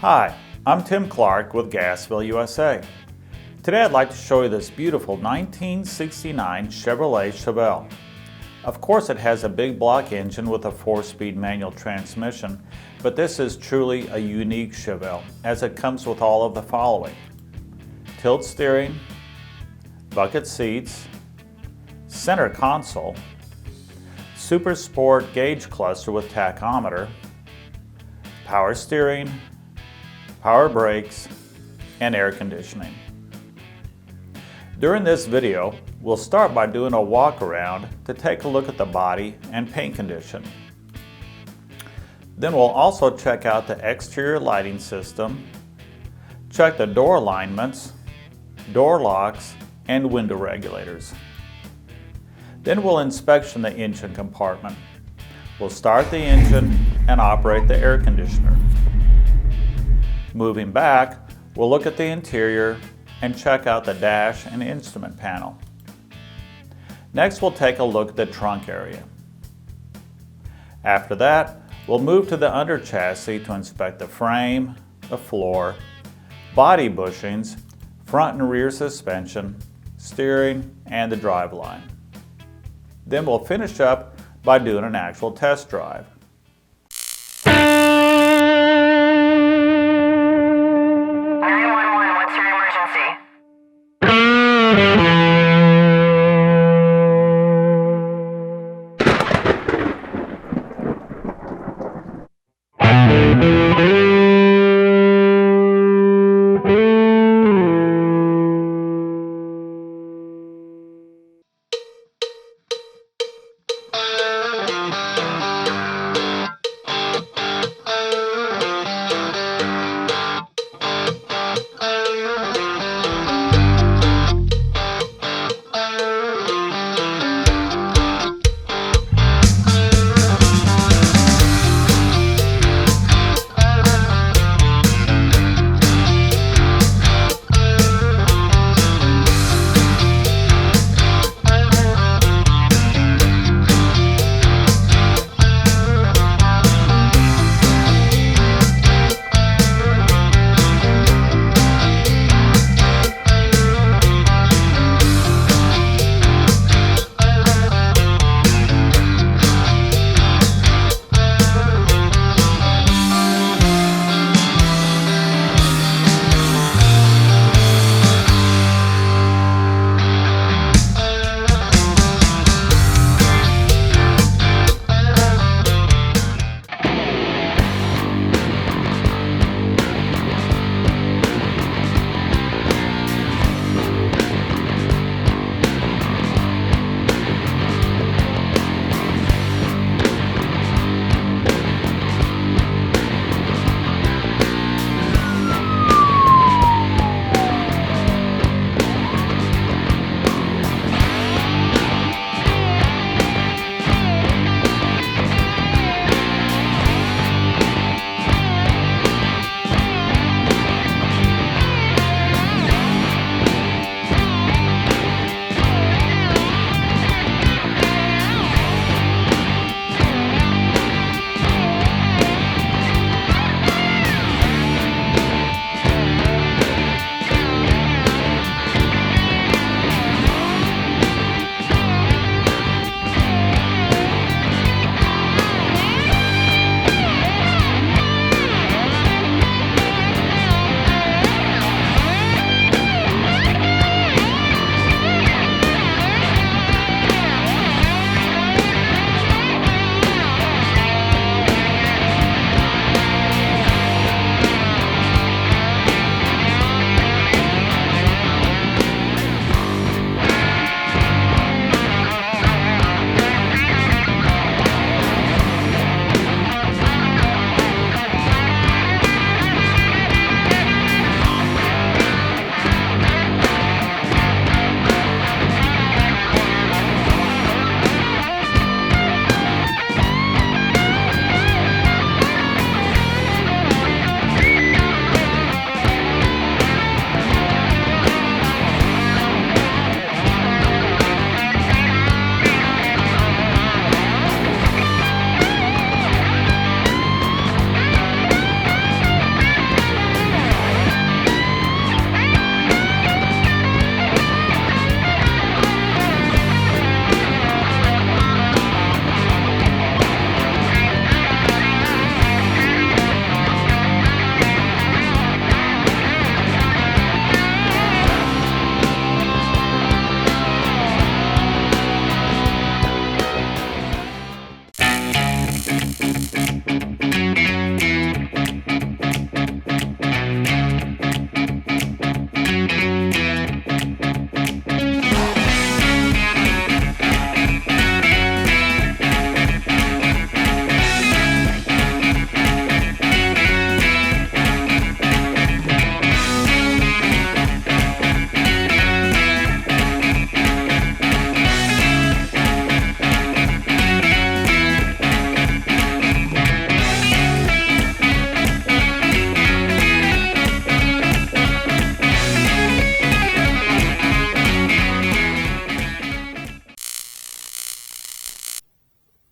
Hi, I'm Tim Clark with Gasville, USA. Today I'd like to show you this beautiful 1969 Chevrolet Chevelle. Of course it has a big block engine with a 4-speed manual transmission, but this is truly a unique Chevelle as it comes with all of the following: tilt steering, bucket seats, center console, Super Sport gauge cluster with tachometer, power steering, power brakes, and air conditioning. During this video, we'll start by doing a walk around to take a look at the body and paint condition. Then we'll also check out the exterior lighting system, check the door alignments, door locks, and window regulators. Then we'll inspection the engine compartment. We'll start the engine and operate the air conditioner. Moving back, we'll look at the interior and check out the dash and instrument panel. Next, we'll take a look at the trunk area. After that, we'll move to the under chassis to inspect the frame, the floor, body bushings, front and rear suspension, steering, and the driveline. Then we'll finish up by doing an actual test drive. 911, what's your emergency?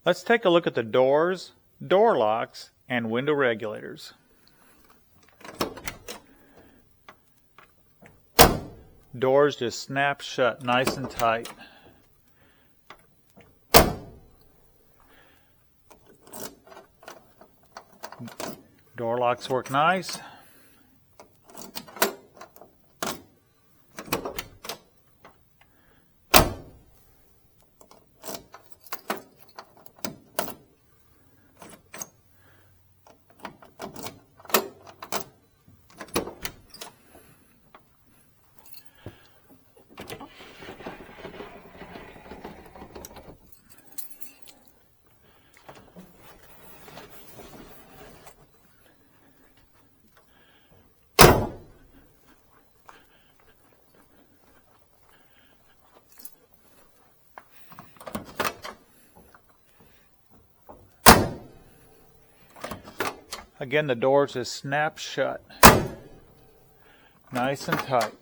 Let's take a look at the doors, door locks, and window regulators. Doors just snap shut nice and tight. Door locks work nice. Again, the doors just snap shut, nice and tight.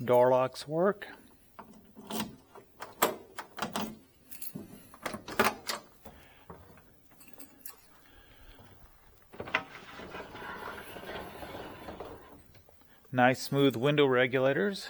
Door locks work. Nice smooth window regulators.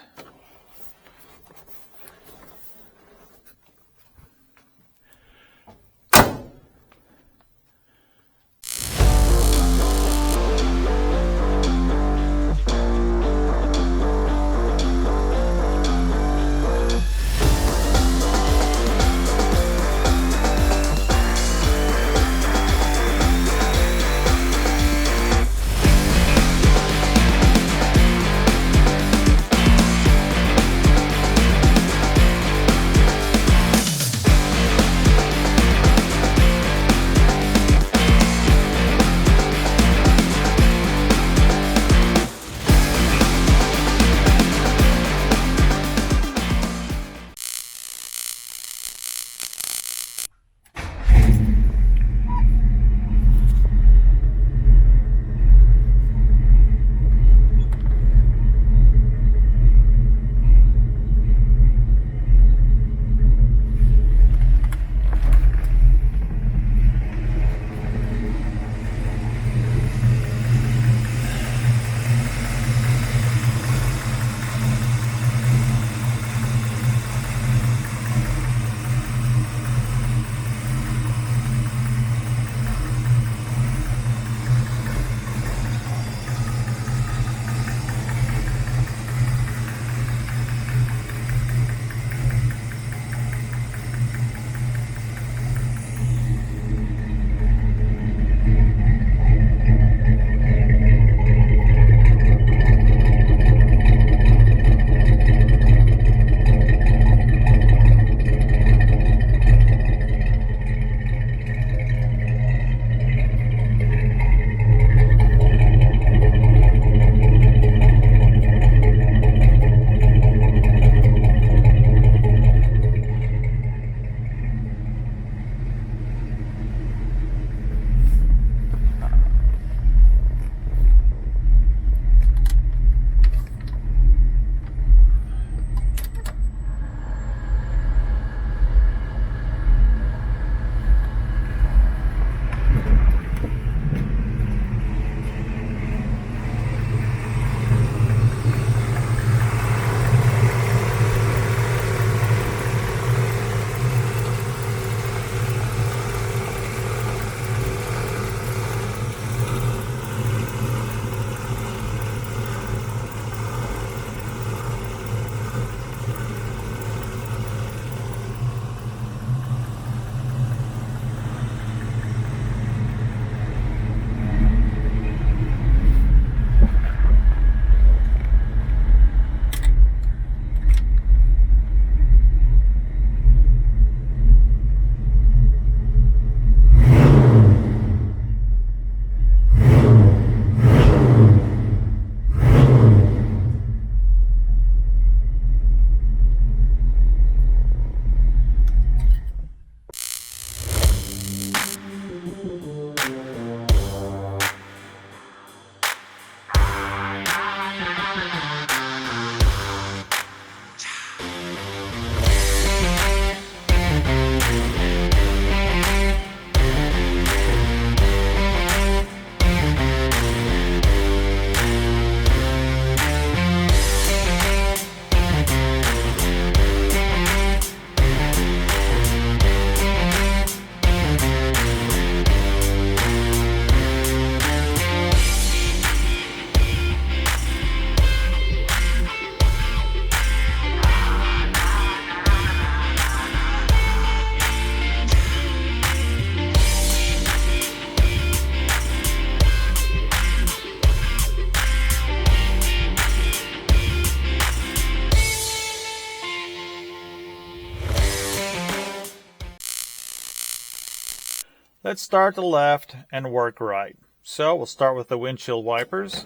Let's start to the left and work right. So we'll start with the windshield wipers.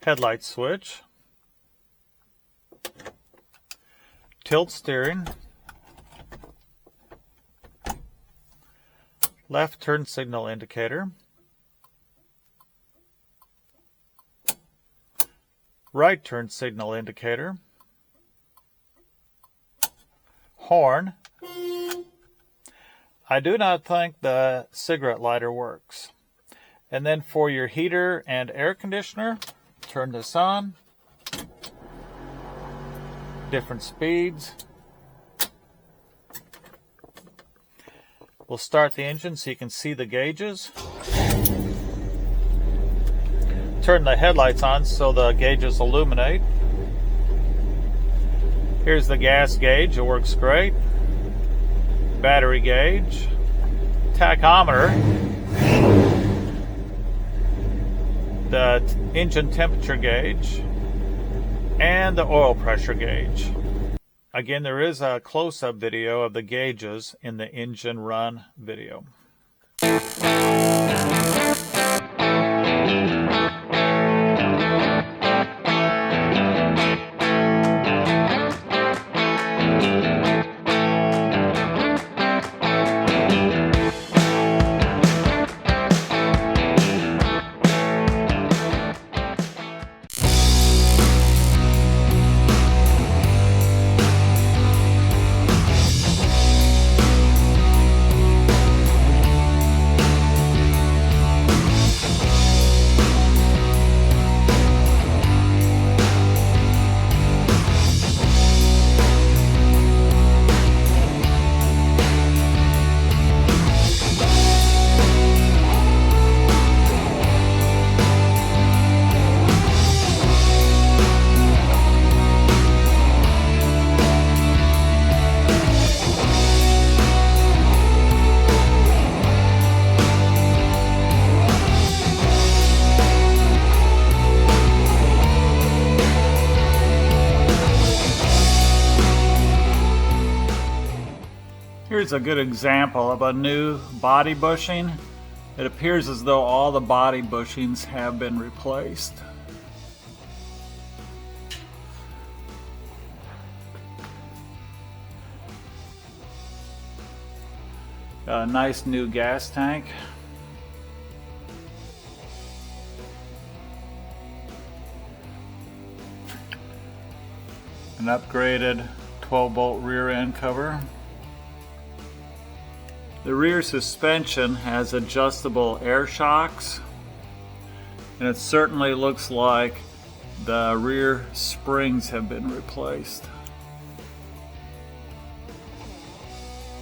Headlight switch. Tilt steering. Left turn signal indicator. Right turn signal indicator. Horn. I do not think the cigarette lighter works. And then for your heater and air conditioner, turn this on. Different speeds. We'll start the engine so you can see the gauges. Turn the headlights on so the gauges illuminate. Here's the gas gauge, it works great. Battery gauge. Tachometer. The engine temperature gauge. And the oil pressure gauge. Again, there is a close-up video of the gauges in the engine run video. Here's a good example of a new body bushing. It appears as though all the body bushings have been replaced. A nice new gas tank. An upgraded 12-bolt rear end cover. The rear suspension has adjustable air shocks, and it certainly looks like the rear springs have been replaced.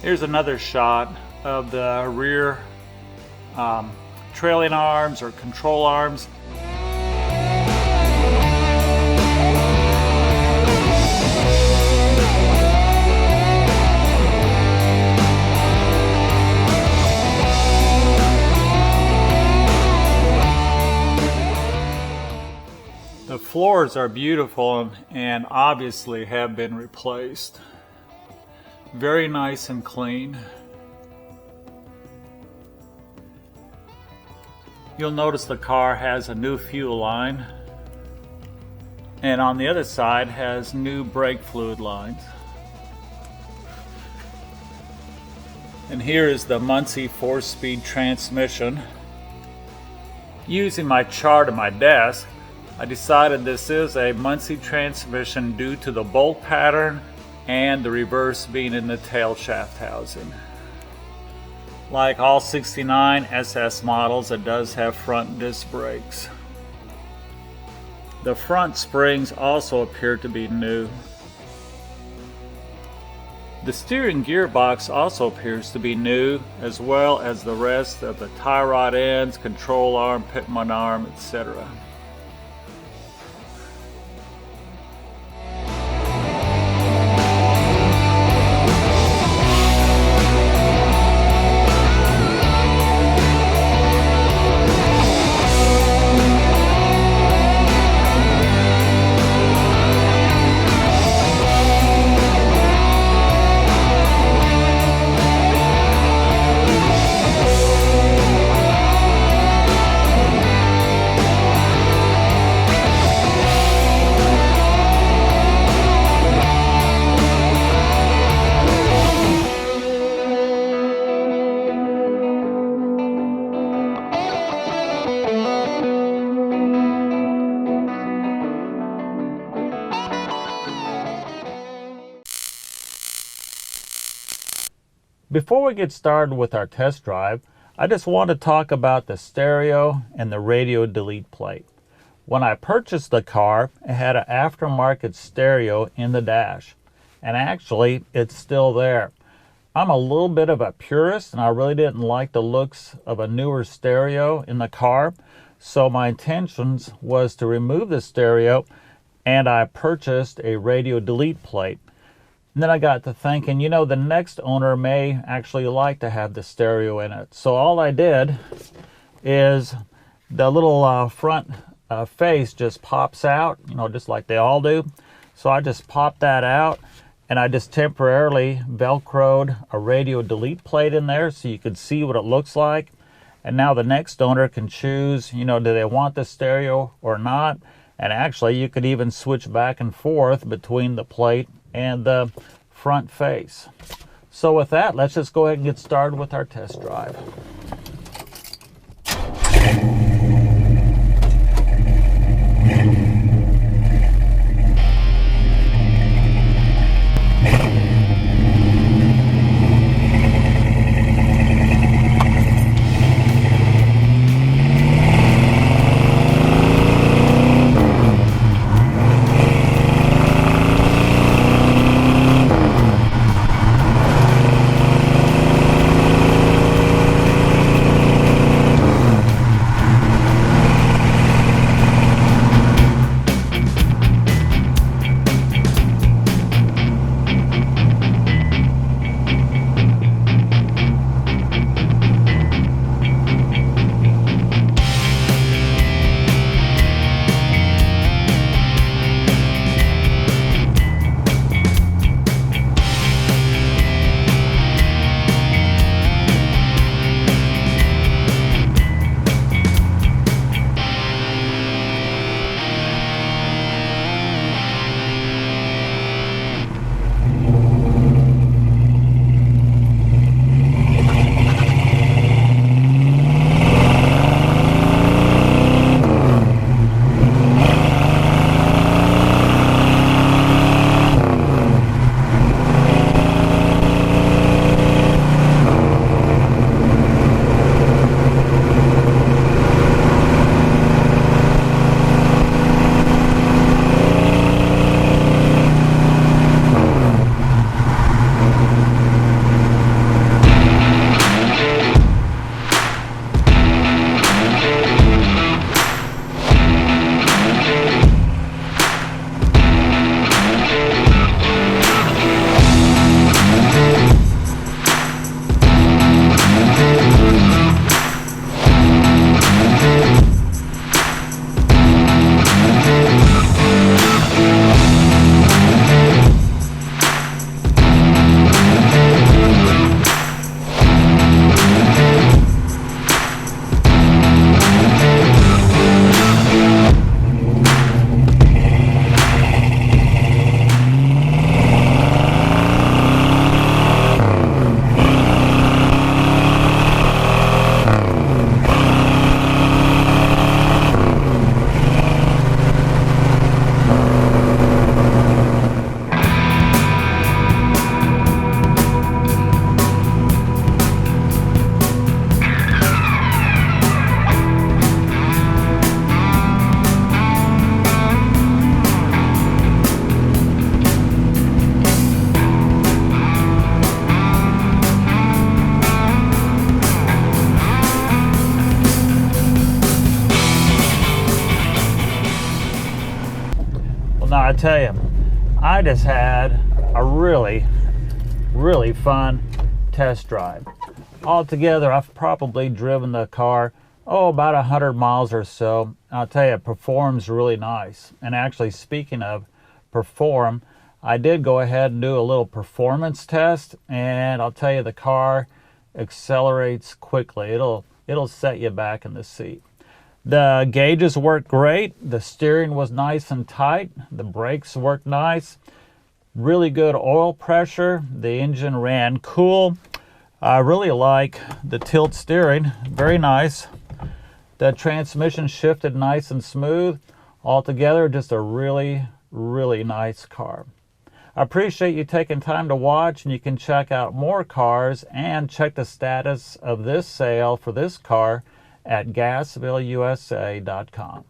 Here's another shot of the rear trailing arms or control arms. The floors are beautiful and obviously have been replaced. Very nice and clean. You'll notice the car has a new fuel line, and on the other side has new brake fluid lines. And here is the Muncie 4-speed transmission. Using my chart on my desk, I decided this is a Muncie transmission due to the bolt pattern and the reverse being in the tail shaft housing. Like all 69 SS models, it does have front disc brakes. The front springs also appear to be new. The steering gearbox also appears to be new, as well as the rest of the tie rod ends, control arm, pitman arm, etc. Before we get started with our test drive, I just want to talk about the stereo and the radio delete plate. When I purchased the car, it had an aftermarket stereo in the dash, and actually it's still there. I'm a little bit of a purist and I really didn't like the looks of a newer stereo in the car, so my intentions was to remove the stereo, and I purchased a radio delete plate. And then I got to thinking, you know, the next owner may actually like to have the stereo in it. So all I did is the little front face just pops out, you know, just like they all do. So I just popped that out, and I just temporarily velcroed a radio delete plate in there so you could see what it looks like. And now the next owner can choose, you know, do they want the stereo or not? And actually you could even switch back and forth between the plate and the front face. So with that, let's just go ahead and get started with our test drive. Now I tell you, I just had a really fun test drive. Altogether, I've probably driven the car, about 100 miles or so. I'll tell you, it performs really nice. And actually, speaking of perform, I did go ahead and do a little performance test, and I'll tell you, the car accelerates quickly. It'll set you back in the seat. The gauges worked great. The steering was nice and tight. The brakes worked nice. Really good oil pressure. The engine ran cool. I really like the tilt steering. Very nice. The transmission shifted nice and smooth. Altogether, just a really nice car. I appreciate you taking time to watch, and you can check out more cars and check the status of this sale for this car at gasvillusa.com.